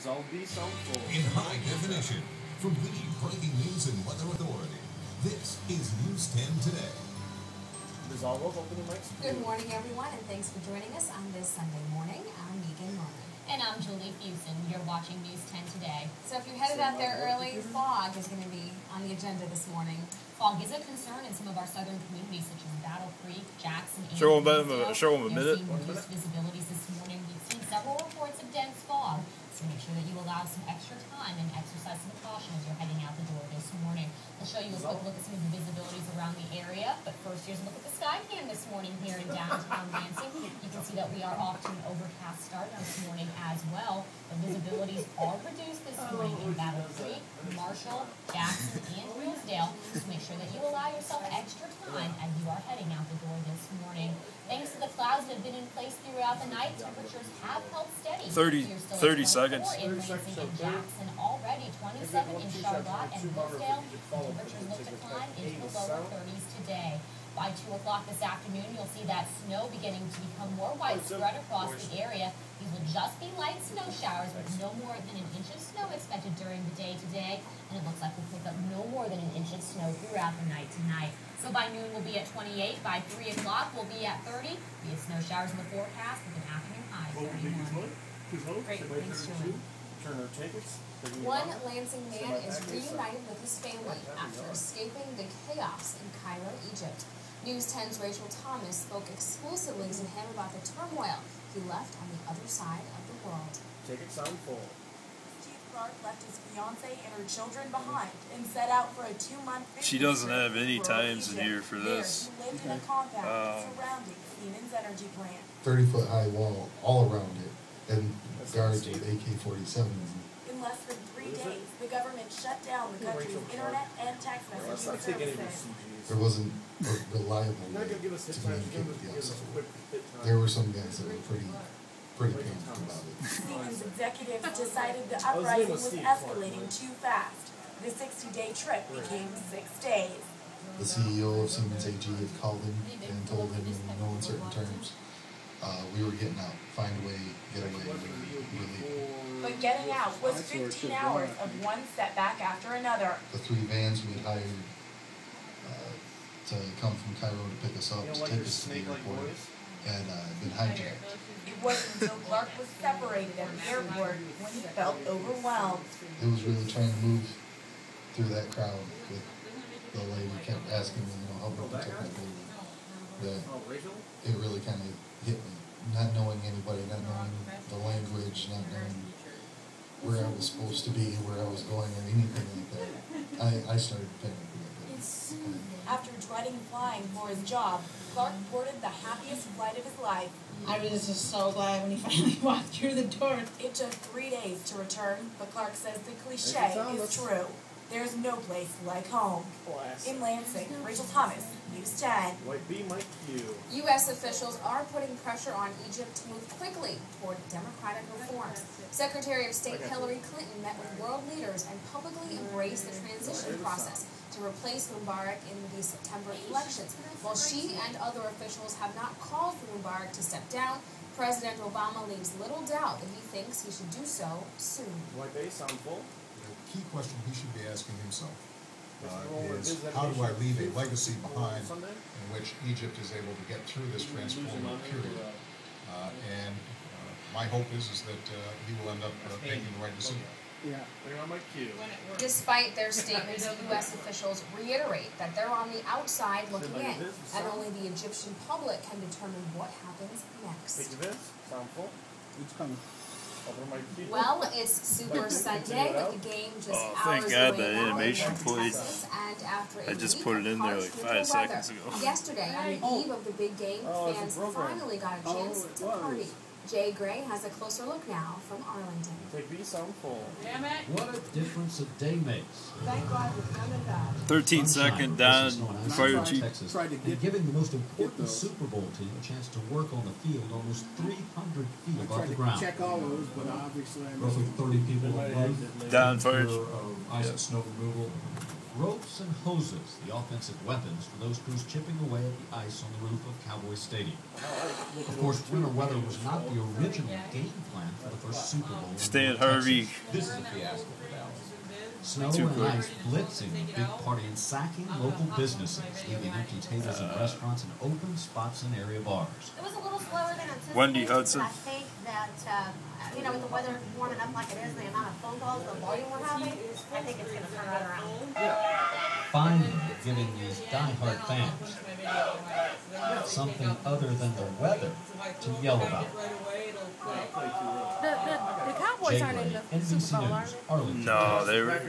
I'll be some full. In high definition, from the Breaking News and Weather Authority, this is News 10 Today. Good morning, everyone, and thanks for joining us on this Sunday morning. I'm Megan Norman. And I'm Julie Fusen. You're watching News 10 Today. So if you're headed out there early, fog is going to be on the agenda this morning. Fog is a concern in some of our southern communities, such as Battle Creek, Jackson, and show them a minute. Reduced visibilities this morning. We've seen several reports of dense fog, so make sure that you allow some extra time and exercise some caution as you're heading out the door this morning. We'll show you a quick look at some of the visibilities around the area, but first here's a look at the sky cam this morning here in downtown Lansing. You can see that we are off to an overcast start this morning as well. The visibilities are reduced this morning in Battle Creek, Marshall, Jackson, and Hillsdale, so make sure that you allow yourself extra time as you are heading out the door this morning. Thanks to the clouds that have been in place throughout the night, temperatures have held steady. 30 seconds. In Lansing and Jackson, already 27 in Charlotte and Hillsdale. Temperatures look to climb into the lower 30s today. By 2 o'clock this afternoon, you'll see that snow beginning to become more widespread across the area. These will just be light snow showers with no more than an inch of snow expected during the day today. And it looks like we'll pick up no more than an inch of snow throughout the night tonight. So by noon, we'll be at 28. By 3 o'clock, we'll be at 30. We have snow showers in the forecast with an afternoon high of 31. Great, thanks, Julie. One Lansing man is reunited with his family after escaping the chaos in Cairo, Egypt. News 10's Rachel Thomas spoke exclusively to him about the turmoil he left on the other side of the world. Tickets on full. Steve Clark left his fiancée and her children behind and set out for a 2-month vacation. She doesn't have any times in here for this. There, he lived in a compound surrounding Siemens energy plant. 30-foot high wall all around it, and guards with AK-47s. In less than 3 days, the government shut down the country's internet and text messaging services. There wasn't a reliable way to communicate with the outside. There were some guys that were pretty painful about it. Siemens executives decided the uprising was escalating too fast. The 60-day trip became 6 days. The CEO of Siemens AG had called him and told him in no uncertain terms, we were getting out, find a way, get away, we were leaving. But getting out was 15 hours of one setback after another. The 3 vans we had hired to come from Cairo to pick us up, to take us to the airport, had been hijacked. It wasn't until Clark was separated at the airport when he felt overwhelmed. It was really trying to move through that crowd with the lady kept asking me, help her protect my baby. That it really kind of hit me. Not knowing anybody, not knowing the language, not knowing where I was supposed to be, where I was going, or anything like that. I started panicking. After dreading flying for his job, Clark boarded the happiest flight of his life. I was just so glad when he finally walked through the door. It took 3 days to return, but Clark says the cliche is true. There's no place like home. In Lansing, Rachel Thomas, News 10. U.S. officials are putting pressure on Egypt to move quickly toward democratic reforms. Secretary of State Hillary Clinton met with world leaders and publicly embraced the transition process to replace Mubarak in the September elections. While she and other officials have not called for Mubarak to step down, President Obama leaves little doubt that he thinks he should do so soon. The key question he should be asking himself is, how do I leave a legacy behind in which Egypt is able to get through this transformative period? And my hope is that he will end up making the right decision. Despite their statements, U.S. officials reiterate that they're on the outside looking in, and only the Egyptian public can determine what happens next. Well, it's Super Sunday, with the game just hours thank God away that now animation in played. Texas, and after a I just week put of it in there harsh like 5 winter seconds weather, ago. Yesterday, on the eve of the big game, fans finally got a chance to party. Jay Gray has a closer look now from Arlington. What a difference a day makes. Thank God we've come and gone. 13-second down, fire chief. Texas, and giving the most important Super Bowl team a chance to work on the field almost 300 feet above the ground. Check all those, but obviously Roughly 30 people above. Down, fire. Ice and snow removal. ropes and hoses, the offensive weapons for those crews chipping away at the ice on the roof of Cowboy Stadium. Of course, winter weather was not the original game plan for the first Super Bowl. Stan Harvey. This is a fiasco for Dallas. Snow and ice blitzing the big party and sacking local businesses, leaving empty tables in restaurants and open spots in area bars. It was a little slower than anticipated. Wendy Hudson. I think that, you know, with the weather warming up like it is, the amount of phone calls, the volume we're having, I think it's going to turn right around. Finally, giving these die-hard fans something other than the weather to yell about. The Cowboys aren't in the Super Bowl, are they? Arlington. No, they were.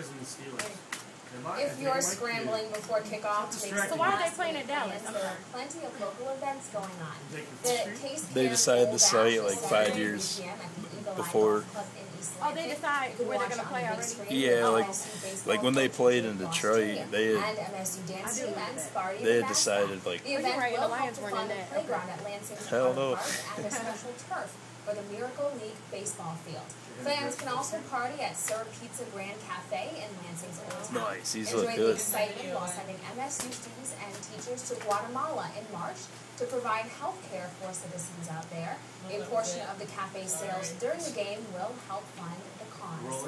If you're scrambling before kickoff to make So why are they playing at Dallas? there are plenty of local events going on. The Case They Camp decided Bowl to site Bash like is 5 Saturday years 3 p.m. at the Eagle Eye before. Golf Club in East Oh, they Lansing. decide You can where they're watch going to on play the big already? screen Yeah, on like MSU Baseball when they played in Coach Detroit, Stadium they and had MSU dance team and Sparty they the had mascot. decided like The event right, the will Lions help to weren't in fund the that. playground at Lansing's Hell Park no. and a special turf for the Miracle League baseball field. Fans can also party at Sir Pizza Grand Cafe in Lansing's Old Town. Nice, these look Enjoy the good. excitement while sending MSU students and teachers to Guatemala in March to provide health care for citizens out there. A portion of the cafe sales during the game will help fund the cause.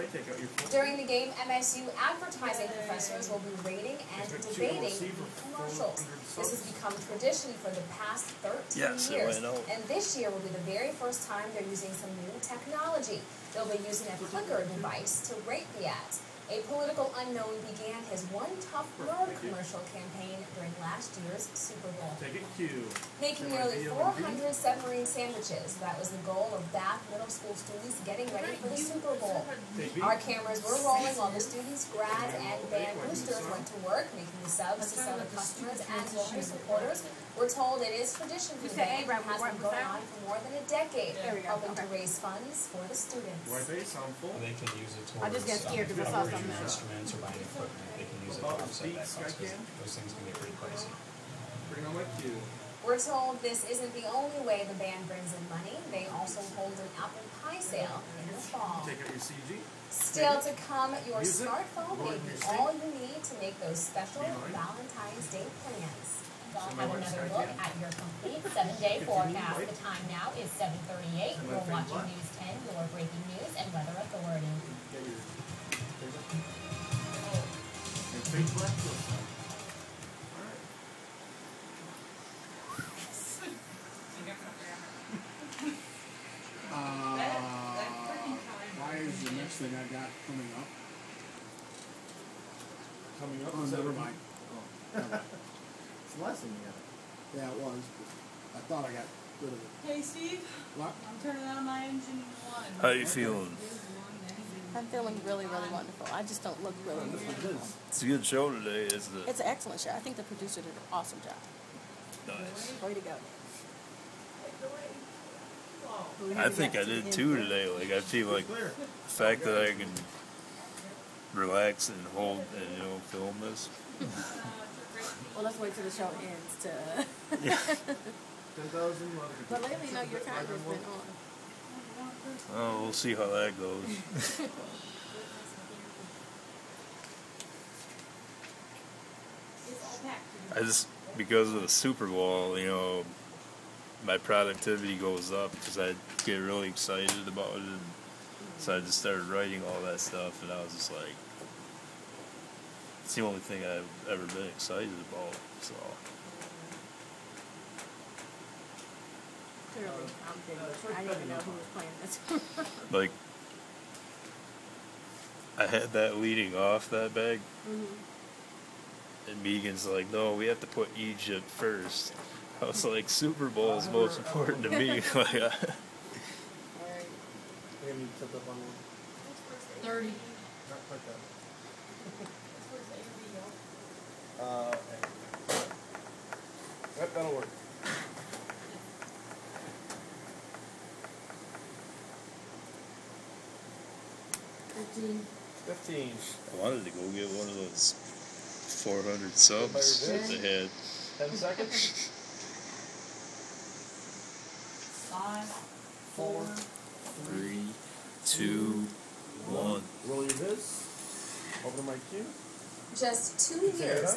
During the game, MSU advertising professors will be rating and debating commercials. This has become tradition for the past 13 Yes, it years, went out. and this year will be the very first time they're using some new technology. They'll be using a clicker device to rate the ads. A political unknown began his One Tough Road commercial campaign during last year's Super Bowl. Making nearly 400 submarine sandwiches, that was the goal of Bath Middle School students getting ready for the Super Bowl. Our cameras were rolling while the students, grad, and band boosters went to work, making the subs to sell to customers and local supporters. We're told it is tradition for the band and has been going on for more than a decade, helping to raise funds for the students. They can use it towards I just got scared because I saw something else. instruments or buying equipment. They can use it to offset that cost because those things can get pretty pricey. We're told this isn't the only way the band brings in money. They also hold an apple pie sale in the fall. Still to come, your smartphone may be all you need to make those special Valentine's Day plans. We'll have another look at your complete 7-day forecast. The time now is 7:38. You're watching News 10, your breaking news and weather authority. Why is the next thing I got coming up? Oh, never mind. Oh, never mind. It's less than you got. Yeah, it was. But I thought I got rid of it. Hey, Steve. What? I'm turning on my engine one. How you feeling? I'm feeling really, really wonderful. I just don't look really good. It's a good show today, isn't it? It's an excellent show. I think the producer did an awesome job. Nice. Way to go. I think I did too today. Like I feel like the fact that I can relax and hold and film this. Well, let's wait till the show ends to. But lately, no, your camera's been on. Oh, we'll see how that goes. I just, because of the Super Bowl, my productivity goes up because I get really excited about it. And so I just started writing all that stuff, and I was just like, it's the only thing I've ever been excited about. So. Clearly, I'm big. I didn't even know who was playing this. Like, I had that leading off that bag, and Megan's like, no, we have to put Egypt first. I was like, Super Bowl is most important to me. Like, 30. Yep, that'll work. $15. I wanted to go get one of those 400 subs that they had. 10 seconds. 5, 4, 3, 2, 1. Roll your viz. Open my cue. Just 2 years